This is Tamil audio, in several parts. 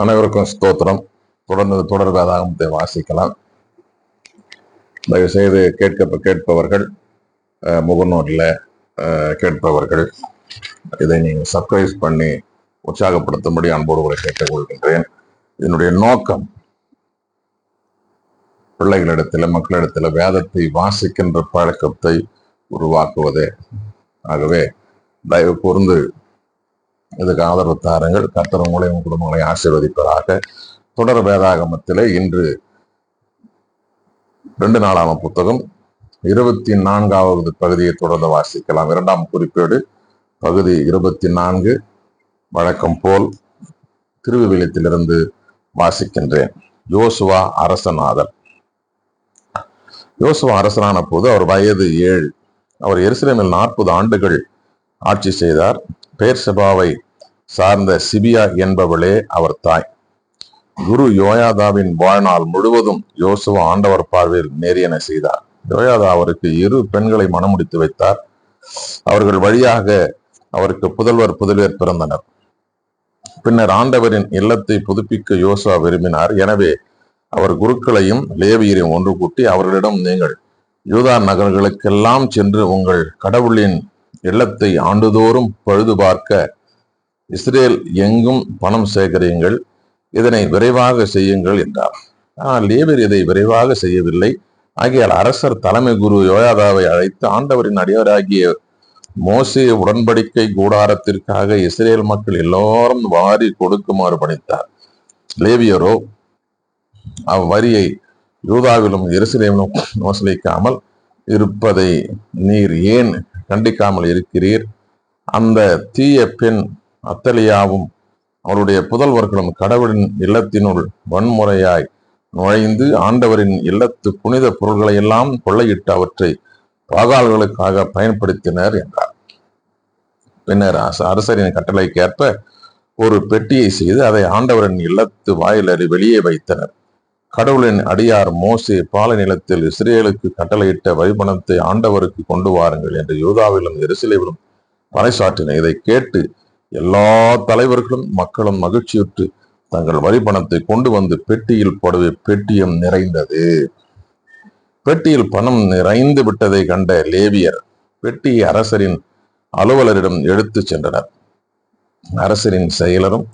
அனைவருக்கும் ஸ்தோத்திரம். தொடர்ந்து தொடர் வேதாகமத்தை வாசிக்கலாம். தயவு செய்து கேட்பவர்கள், முகநூலில் கேட்பவர்கள் இதை நீங்கள் சப்ஸ்கிரைப் பண்ணி உற்சாகப்படுத்தும்படி அன்போடு உங்களை கேட்டுக்கொள்கின்றேன். இதனுடைய நோக்கம் பிள்ளைகளிடத்தில், மக்களிடத்தில் வேதத்தை வாசிக்கின்ற பழக்கத்தை உருவாக்குவதே. ஆகவே தயவு கூர்ந்து இதுக்கு ஆதரவு தாருங்கள். கர்த்தர் உங்களையும் குடும்பங்களை ஆசீர்வதிப்பதாக. தொடர் வேதாகமத்திலே இன்று 2 நாளான புத்தகம் 24வது பகுதியை தொடர்ந்து வாசிக்கலாம். 2ஆம் குறிப்பேடு பகுதி 24 வழக்கம் போல் திருவிவிலியத்திலிருந்து வாசிக்கின்றேன். யோசுவா அரசனாதல். யோசுவா அரசனான போது அவர் வயது 7. அவர் எருசலேமில் 40 ஆண்டுகள் ஆட்சி செய்தார். பெயர்செபாவை சார்ந்த சிபியா என்பவளே அவர் தாய். குரு யோயாதாவின் வாழ்நாள் முழுவதும் யோசுவா ஆண்டவர் பார்வையில் நேரியன செய்தார். யோயாதா அவருக்கு 2 பெண்களை மணமுடித்து வைத்தார். அவர்கள் வழியாக அவருக்கு புதல்வியர் பிறந்தனர். பின்னர் ஆண்டவரின் இல்லத்தை புதுப்பிக்க யோசுவா விரும்பினார். எனவே அவர் குருக்களையும் லேவியரையும் ஒன்று கூட்டி அவர்களிடம், நீங்கள் யூதா நகர்களுக்கெல்லாம் சென்று உங்கள் கடவுளின் இல்லத்தை ஆண்டுதோறும் பழுது பார்க்க இஸ்ரேல் எங்கும் பணம் சேகரியுங்கள், இதனை விரைவாக செய்யுங்கள் என்றார். ஆனால் லேவியர் இதை விரைவாக செய்யவில்லை. ஆகியால் அரசர் தலைமை குரு யோயாதாவை அழைத்து, ஆண்டவரின் அடியாராகிய மோசே உடன்படிக்கை கூடாரத்திற்காக இஸ்ரேல் மக்கள் எல்லோரும் வாரி கொடுக்குமாறு பணித்தார். லேவியரோ அவ்வரியை யூதாவிலும் எருசலேமிலும் வசூலிக்காமல் இருப்பதை நீர் ஏன் கண்டிக்காமல் இருக்கிறீர்? அந்த தீய பெண் அத்தலியாவும் அவருடைய புதல்வர்களும் கடவுளின் இல்லத்தினுள் வன்முறையாய் நுழைந்து ஆண்டவரின் இல்லத்து புனித பொருள்களை எல்லாம் கொள்ளையிட்டு அவற்றை பாகால்களுக்காக பயன்படுத்தினர் என்றார். பின்னர் அரசரின் கட்டளைக்கேற்ப ஒரு பெட்டியை செய்து அதை ஆண்டவரின் இல்லத்து வாயிலறி வெளியே வைத்தனர். கடவுளின் அடியார் மோசே பாலை நிலத்தில் இஸ்ரேலுக்கு கட்டளையிட்ட வரிபணத்தை ஆண்டவருக்கு கொண்டு வாருங்கள் என்று யூதாவிலும் எருசலேமிலும் பறைசாற்றினர். இதை கேட்டு எல்லா தலைவர்களும் மக்களும் மகிழ்ச்சியுற்று தங்கள் வரிபணத்தை கொண்டு வந்து பெட்டியில் போடவே பெட்டியும் நிறைந்தது. பெட்டியில் பணம் நிறைந்து விட்டதை கண்ட லேவியர் பெட்டியை அரசரின் அலுவலரிடம் எடுத்து சென்றனர். அரசரின் செயலரும்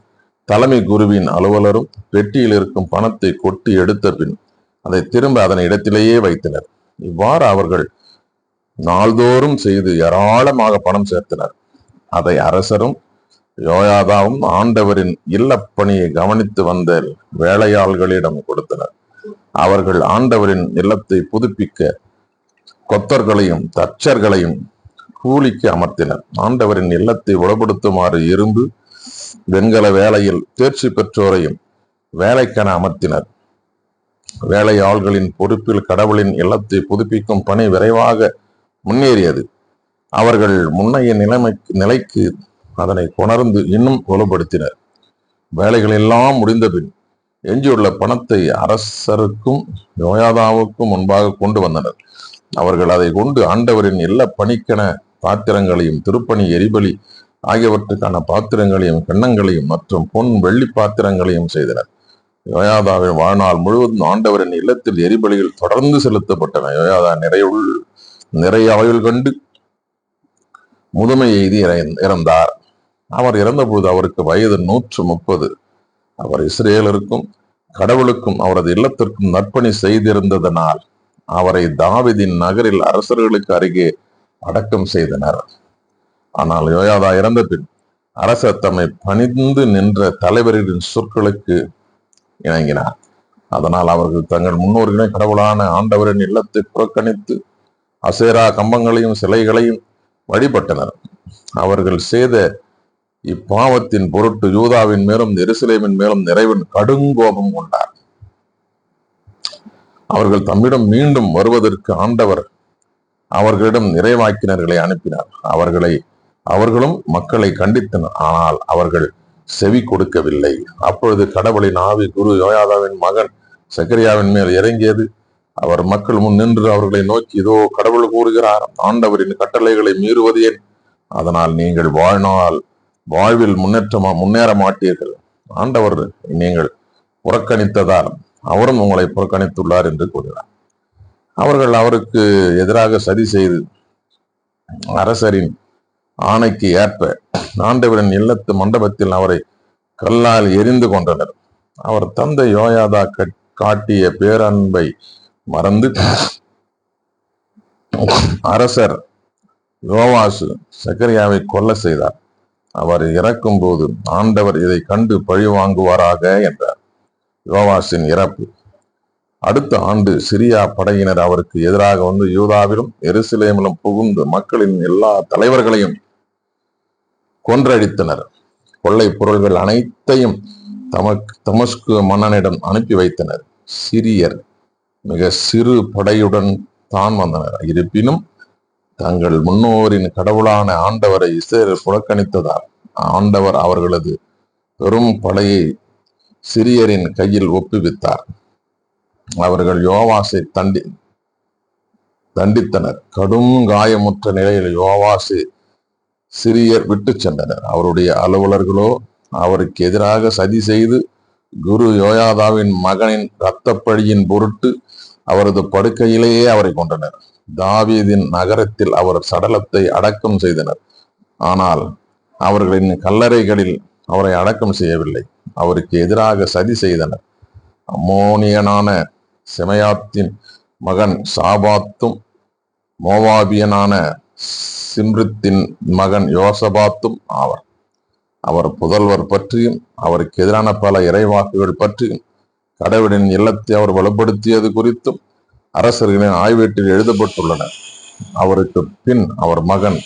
தலைமை குருவின் அலுவலரும் பெட்டியில் இருக்கும் பணத்தை கொட்டி எடுத்த பின் அதை திரும்ப அதன் இடத்திலேயே வைத்தனர். இவ்வாறு அவர்கள் நாள்தோறும் செய்து ஏராளமாக பணம் சேர்த்தனர். அதை அரசரும் யோயாதாவும் ஆண்டவரின் இல்லப்பணியை கவனித்து வந்த வேலையாள்களிடம் கொடுத்தனர். அவர்கள் ஆண்டவரின் இல்லத்தை புதுப்பிக்க கொத்தர்களையும் தச்சர்களையும் கூலிக்கு அமர்த்தினர். ஆண்டவரின் இல்லத்தை உளப்படுத்துமாறு இரும்பு வெண்கல வேலையில் தேர்ச்சி பெற்றோரையும் வேலைக்கென அமர்த்தினர். வேலையாள்களின் பொறுப்பில் கடவுளின் இல்லத்தை புதுப்பிக்கும் பணி விரைவாக முன்னேறியது. அவர்கள் முன்னைய நிலைக்கு அதனை கொணர்ந்து இன்னும் வலுப்படுத்தினர். வேலைகள் எல்லாம் முடிந்தபின் எஞ்சியுள்ள பணத்தை அரசருக்கும் யோயாதாவுக்கும் முன்பாக கொண்டு வந்தனர். அவர்கள் அதை கொண்டு ஆண்டவரின் இல்ல பணிக்கென பாத்திரங்களையும் திருப்பணி எரிபலி ஆகியவற்றுக்கான பாத்திரங்களையும் கிண்ணங்களையும் மற்றும் பொன் வெள்ளி பாத்திரங்களையும் செய்தனர். யோயாதாவின் வாழ்நாள் முழுவதும் ஆண்டவரின் இல்லத்தில் எரிபலிகள் தொடர்ந்து செலுத்தப்பட்டன. யோயாதா நிறைய ஆயுள் கண்டு முதுமை எய்தி இறந்தார். அவர் இறந்தபோது அவருக்கு வயது 130. அவர் இஸ்ரேலருக்கும் கடவுளுக்கும் அவரது இல்லத்திற்கும் நற்பணி செய்திருந்ததனால் அவரை தாவீதின் நகரில் அரசர்களுக்கு அருகே அடக்கம் செய்தனர். ஆனால் யோயாதா இறந்த பின் அரசர் தம்மை பணிந்து நின்ற தலைவரின் சொற்களுக்கு இணங்கினார். அதனால் அவர்கள் தங்கள் முன்னோர்களை கடவுளான ஆண்டவரின் இல்லத்தை புறக்கணித்து அசேரா கம்பங்களையும் சிலைகளையும் வழிபட்டனர். அவர்கள் செய்த இப்பாவத்தின் பொருட்டு யூதாவின் மேலும் எருசலேமின் மேலும் நிறைவின் கடுங்கோபம் கொண்டார். அவர்கள் தம்மிடம் மீண்டும் வருவதற்கு ஆண்டவர் அவர்களிடம் நிறைவாக்கினர்களை அனுப்பினார். அவர்களும் மக்களை கண்டித்தனர். ஆனால் அவர்கள் செவி கொடுக்கவில்லை. அப்பொழுது கடவுளின் ஆவி குரு யோயாதாவின் மகன் சக்கரியாவின் மேல் இறங்கியது. அவர் மக்கள் முன் நின்று அவர்களை நோக்கி, இதோ கடவுள் கூறுகிறார், ஆண்டவரின் கட்டளைகளை மீறுவது ஏன்? அதனால் நீங்கள் வாழ்வில் முன்னேற மாட்டீர்கள். ஆண்டவர் நீங்கள் புறக்கணித்ததால் அவரும் உங்களை புறக்கணித்துள்ளார் என்று கூறினார். அவர்கள் அவருக்கு எதிராக சதி செய்து அரசரின் ஆணைக்கு ஏற்ப ஆண்டவரின் இல்லத்து மண்டபத்தில் அவரை கல்லால் எரிந்து கொண்டனர். அவர் தந்தை யோயாதா காட்டிய பேரன்பை மறந்து அரசர் யோவாசு சக்கரியாவை கொல்ல செய்தார். அவர் இறக்கும் போது ஆண்டவர் இதை கண்டு பழி வாங்குவாராக என்றார். யோவாசின் இறப்பு. அடுத்த ஆண்டு சிரியா படையினர் அவருக்கு எதிராக வந்து யூதாவிலும் எருசலேமிலும் புகுந்து மக்களின் எல்லா தலைவர்களையும் கொன்றடித்தனர். கொள்ளை பொருள்கள் அனைத்தையும் தமஸ்கு மன்னனிடம் அனுப்பி வைத்தனர். சிரியர் மிக சிறு படையுடன் தான் வந்தனர். இருப்பினும் தங்கள் முன்னோரின் கடவுளான ஆண்டவரை இஸ்ரேல் புறக்கணித்ததால் ஆண்டவர் அவர்களது பெரும் படையை சிரியரின் கையில் ஒப்புவித்தார். அவர்கள் யோவாசை தண்டித்தனர். கடும் காயமுற்ற நிலையில் யோவாசை சிரியர் விட்டு சென்றனர். அவருடைய அலுவலர்களோ அவருக்கு எதிராக சதி செய்து குரு யோயாதாவின் மகனின் இரத்தப்பழியின் பொருட்டு அவரது படுக்கையிலேயே அவரை கொண்டனர். தாவீதின் நகரத்தில் அவர் சடலத்தை அடக்கம் செய்தனர். ஆனால் அவர்களின் கல்லறைகளில் அவரை அடக்கம் செய்யவில்லை. அவருக்கு எதிராக சதி செய்தனர். அம்மோனியனான செமையாத்தின் மகன் சாபாத்தும் மோவாபியனான சிம்ரித்தின் மகன் யோசபாத்தும் ஆவர். அவர் புதல்வர் பற்றியும் அவருக்கு எதிரான பல இறைவாக்குகள் பற்றியும் கடவுளின் இல்லத்தை அவர் வலுப்படுத்தியது குறித்தும் அரசர்களின் ஆய்வேட்டில் எழுதப்பட்டுள்ளன. அவருக்கு பின் அவர் மகன்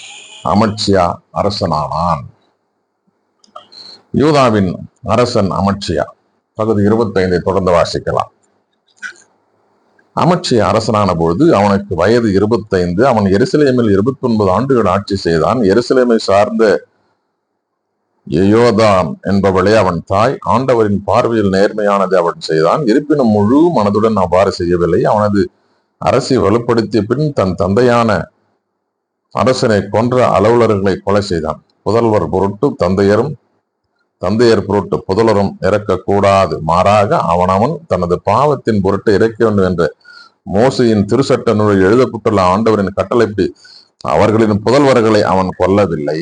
அமட்சியா அரசனானான். யூதாவின் அரசன் அமட்சியா. பகுதி 25 தொடர்ந்து வாசிக்கலாம். அமட்சியா அரசனான பொழுது அவனுக்கு வயது 25. அவன் எருசலேமில் 29 ஆண்டுகள் ஆட்சி செய்தான். எருசலேமை சார்ந்த யோதாம் என்பவளே அவன் தாய். ஆண்டவரின் பார்வையில் நேர்மையானதை அவன் செய்தான். இருப்பினும் முழு மனதுடன் அவ்வாறு செய்யவில்லை. அவனது அரசை வலுப்படுத்திய பின் தன் தந்தையான அரசனை கொன்ற அலுவலர்களை கொலை செய்தான். புதல்வர் பொருட்டு தந்தையர் பொருட்டு புதல்வரும் இறக்கக்கூடாது. மாறாக அவனவன் தனது பாவத்தின் பொருட்டு இறக்க வேண்டும் என்ற மோசையின் திருச்சட்ட நூலில் எழுதப்பட்டுள்ள ஆண்டவரின் கட்டளைப்படி அவர்களின் புதல்வர்களை அவன் கொல்லவில்லை.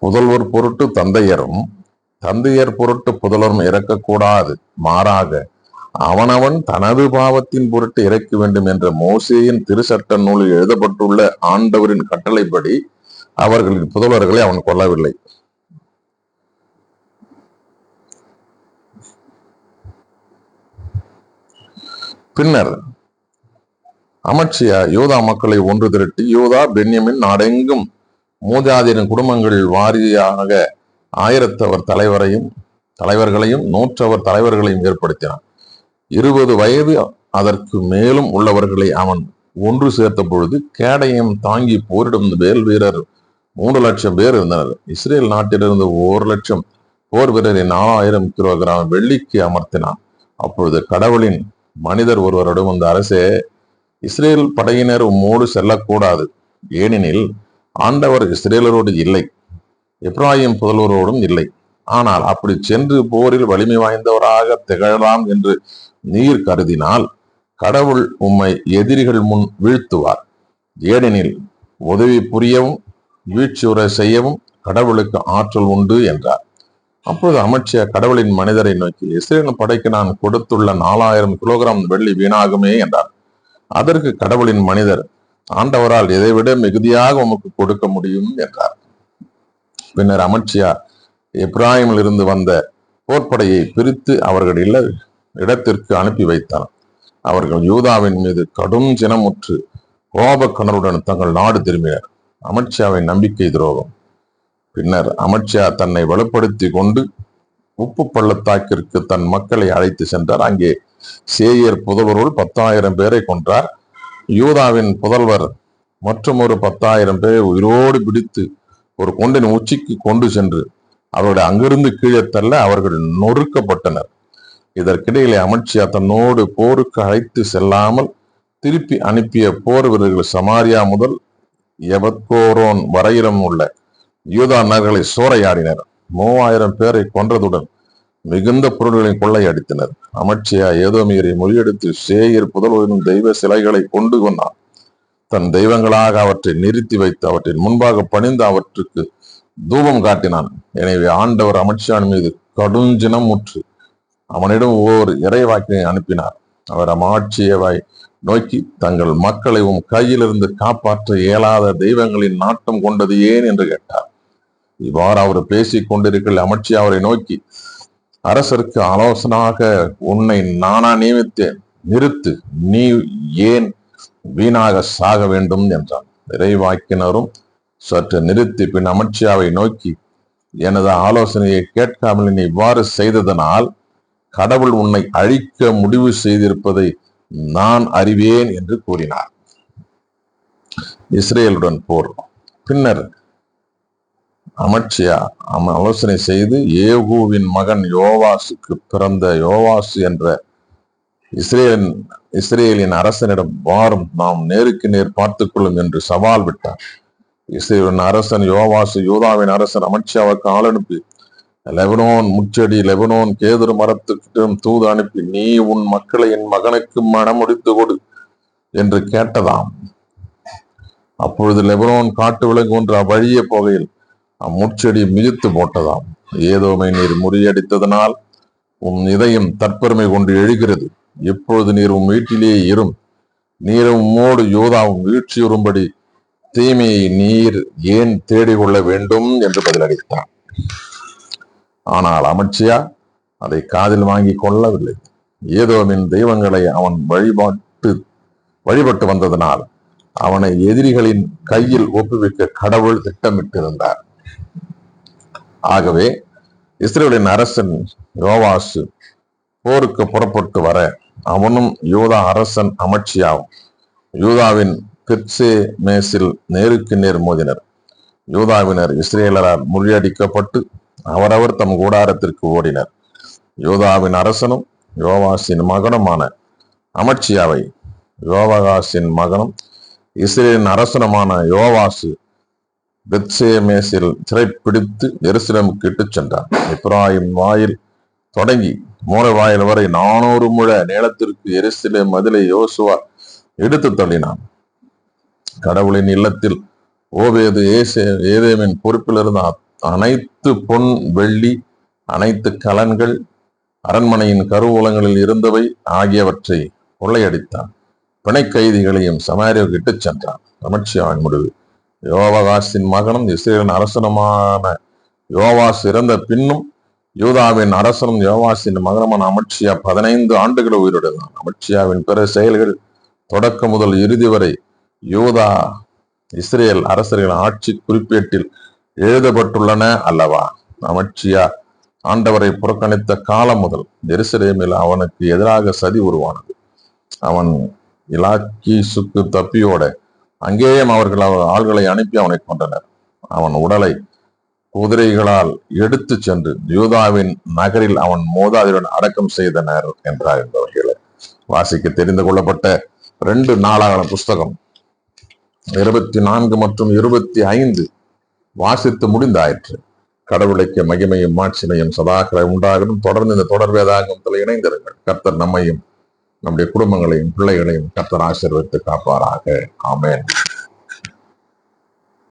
புதல்வர் பொருட்டு தந்தையர் பொருட்டு புதல்வரும் இறக்கக்கூடாது. மாறாக அவனவன் தனது பாவத்தின் பொருட்டு இறக்க வேண்டும் என்ற மோசேயின் திருச்சட்ட நூலில் எழுதப்பட்டுள்ள ஆண்டவரின் கட்டளைப்படி அவர்களின் புதல்வர்களை அவன் கொல்லவில்லை. பின்னர் அமட்சியா யூதா மக்களை ஒன்று திரட்டி யூதா பென்யமின் நாடெங்கும் மூதாதையரின் குடும்பங்கள் வாரியாக 1000 தலைவர்களையும் 100 தலைவர்களையும் ஏற்படுத்தினான். 20 வயது அதற்கு மேலும் உள்ளவர்களை அவன் ஒன்று சேர்த்த பொழுது கேடயம் தாங்கி போரிடும் வேல் வீரர் 3 லட்சம் பேர் இருந்தனர். இஸ்ரேல் நாட்டிலிருந்து 1 லட்சம் போர் வீரரை 4000 கிலோகிராம் வெள்ளிக்கு அமர்த்தினான். அப்பொழுது கடவுளின் மனிதர் ஒருவரிடம் வந்த அரசே, இஸ்ரேல் படையினர் உம்மோடு செல்லக்கூடாது. ஏனெனில் ஆண்டவர் இஸ்ரேலரோடு இல்லை, எப்ராயிம் புதல்வரோடும் இல்லை. ஆனால் அப்படி சென்று போரில் வலிமை வாய்ந்தவராக திகழலாம் என்று நீர் கருதினால் கடவுள் உம்மை எதிரிகள் முன் வீழ்த்துவார். ஏனெனில் உதவி புரியவும் வீழ்ச்சியுற செய்யவும் கடவுளுக்கு ஆற்றல் உண்டு என்றார். அப்போது அமட்சியா கடவுளின் மனிதரை நோக்கி, இஸ்ரேல் படைக்கு நான் கொடுத்துள்ள 4000 கிலோகிராம் வெள்ளி வீணாகுமே என்றார். அதற்கு கடவுளின் மனிதர், ஆண்டவரால் இதைவிட மிகுதியாக உமக்கு கொடுக்க முடியும் என்றார். பின்னர் அமட்சியா எப்ராயிமில் இருந்து வந்த போர்ப்படையை பிரித்து அவர்கள் இடத்திற்கு அனுப்பி வைத்தார். அவர்கள் யூதாவின் மீது கடும் சினமுற்று கோபக்கணருடன் தங்கள் நாடு திரும்பினர். அமட்சியாவின் நம்பிக்கை துரோகம். பின்னர் அமட்சியா தன்னை வலுப்படுத்தி கொண்டு உப்பு பள்ளத்தாக்கிற்கு தன் மக்களை அழைத்து சென்றார். அங்கே சேயர் புதல்வருள் 10,000 பேரை கொன்றார். யூதாவின் புதல்வர் மற்றும் ஒரு 10,000 பேரை உயிரோடு பிடித்து ஒரு குன்றின் உச்சிக்கு கொண்டு சென்று அவர்களை அங்கிருந்து கீழே தள்ள அவர்கள் நொறுக்கப்பட்டனர். இதற்கிடையிலே அமட்சியா தன்னோடு போருக்கு அழைத்து செல்லாமல் திருப்பி அனுப்பிய போர் வீரர்கள் சமாரியா முதல் எபத்கோரோன் வரையிலும் உள்ள யூதா நகர்களை சூறையாடினர். 3000 பேரை கொன்றதுடன் மிகுந்த பொருள்களை கொள்ளையடித்தனர். அமட்சியா ஏதோமியரை முறியடித்து சேயீர் புதல்வரின் தெய்வ சிலைகளை கொண்டு கொண்டான். தன் தெய்வங்களாக அவற்றை நிறுத்தி வைத்து அவற்றின் முன்பாக பணிந்து அவற்றுக்கு தூபம் காட்டினான். எனவே ஆண்டவர் அமட்சியான் மீது கடுஞ்சினம் முற்று அவனிடம் ஓர் இறைவாக்கினை அனுப்பினார். அவர் அமாட்சியவை நோக்கி, தங்கள் மக்களை கையிலிருந்து காப்பாற்ற இயலாத தெய்வங்களின் நாட்டம் கொண்டது ஏன் என்று கேட்டார். இவ்வாறு அவர் பேசிக் கொண்டிருக்கிற அமட்சியா அவரை நோக்கி, அரசருக்கு ஆலோசனாக உன்னை நானா நியமித்தேன், நிறுத்து, நீ ஏன் வீணாக சாக வேண்டும் என்றான். இறைவாக்கினரும் சற்று நிறுத்தி பின் அமட்சியாவை நோக்கி, எனது ஆலோசனையை கேட்காமல் நீ இவ்வாறு செய்ததனால் கடவுள் உன்னை அழிக்க முடிவு செய்திருப்பதை நான் அறிவேன் என்று கூறினார். இஸ்ரேலுடன் போர். பின்னர் அமட்சியா ஆலோசனை செய்து ஏகூவின் மகன் யோவாசுக்கு பிறந்த யோவாசு என்ற இஸ்ரேலின் அரசனிடம், வாரும், நாம் நேருக்கு நேர் பார்த்துக் கொள்ளும் என்று சவால் விட்டார். இஸ்ரேலின் அரசன் யோவாசு யூதாவின் அரசன் அமட்சியாவுக்கு ஆள் அனுப்பி, லெபனோன் முச்செடி லெபனோன் கேதுரு மரத்துக்கிட்டும் தூது அனுப்பி, நீ உன் மக்களை என் மகனுக்கு மனம் முடித்து கொடு என்று கேட்டதாம். அப்பொழுது லெபனோன் காட்டு விலங்கு ஒன்று அவ்வழியே போகையில் அம்முச்செடி மிதித்து போட்டதாம். ஏதோமை நீர் முறியடித்ததனால் உன் இதயம் தற்பெருமை கொண்டு எழுகிறது. இப்பொழுது நீர் உன் வீட்டிலேயே இரும். நீரும் உம்மோடு யூதாவும் வீழ்ச்சியுறும்படி தீமையை நீர் ஏன் தேடிக்கொள்ள வேண்டும் என்று பதிலளித்தான். ஆனால் அமட்சியா அதை காதில் வாங்கி கொள்ளவில்லை. ஏதோமின் தெய்வங்களை அவன் வழிபட்டு வந்ததனால் அவனை எதிரிகளின் கையில் ஒப்புவிக்க கடவுள் திட்டமிட்டிருந்தார். ஆகவே இஸ்ரேலின் அரசன் யோவாசு போருக்கு புறப்பட்டு வர அவனும் யூதா அரசன் அமட்சியாவும் யூதாவின் பெத்சே மேசில் நேருக்கு நேர் மோதினர். யூதாவினர் இஸ்ரேலரால் முறியடிக்கப்பட்டு அவரவர் தம் கூடாரத்திற்கு ஓடினர். யோதாவின் அரசனும் யோவாசின் மகனுமான அமட்சியாவை யோவாகாசின் மகனும் இஸ்ரேலின் அரசனுமான யோவாசு பெத்சேமேசில் சிறைப்பிடித்து எருசலேமுக்கு இட்டுச் சென்றார். எப்பிராயிம் வாயில் தொடங்கி மூலை வாயில் வரை 400 முழ நீளத்திற்கு எருசலேம் மதிலை யோசுவா எடுத்து தள்ளினான். கடவுளின் இல்லத்தில் ஓபேது ஏதேமின் பொறுப்பில் இருந்த அனைத்து பொன் வெள்ளி, அனைத்து கலன்கள், அரண்மனையின் கருவூலங்களில் இருந்தவை ஆகியவற்றை கொள்ளையடித்தான். பிணை கைதிகளையும் சமாரியாவுக்கு இட்டுச் சென்றான். அமட்சியாவின் முடிவு. யோவாகாசின் மகனும் இஸ்ரேலின் அரசனுமான யோவாஸ் இறந்த பின்னும் யூதாவின் அரசனும் யோவாசின் மகனுமான அமட்சியா 15 ஆண்டுகள் உயிரிழந்தான். அமட்சியாவின் பிற செயல்கள் தொடக்க முதல் இறுதி வரை யூதா இஸ்ரேல் அரசர்களின் ஆட்சி குறிப்பேட்டில் எழுதப்பட்டுள்ளன அல்லவா? அமட்சியா ஆண்டவரை புறக்கணித்த காலம் முதல் எருசலேமில் அவனுக்கு எதிராக சதி உருவானது. அவன் இலாக்கீசுக்கு தப்பியோட அங்கேயும் அவர்கள் ஆள்களை அனுப்பி அவனை கொண்டனர். அவன் உடலை குதிரைகளால் எடுத்து சென்று யூதாவின் நகரில் அவன் மூதாதையருடன் அடக்கம் செய்தனர் என்றார். என்பவர்களை வாசிக்க தெரிந்து கொள்ளப்பட்ட 2 நாளாகம புஸ்தகம் 24 மற்றும் 25 வாசித்து முடிந்தாயிற்று. கடவுளுக்கு மகிமையும் மாட்சிமையும் சதாகர உண்டாகணும். தொடர்ந்து இந்த தொடர் வேதாகமத்தில் இணைந்திருங்கள். கர்த்தர் நம்மையும் நம்முடைய குடும்பங்களையும் பிள்ளைகளையும் கர்த்தர் ஆசீர்வதித்து காப்பாராக. ஆமென்.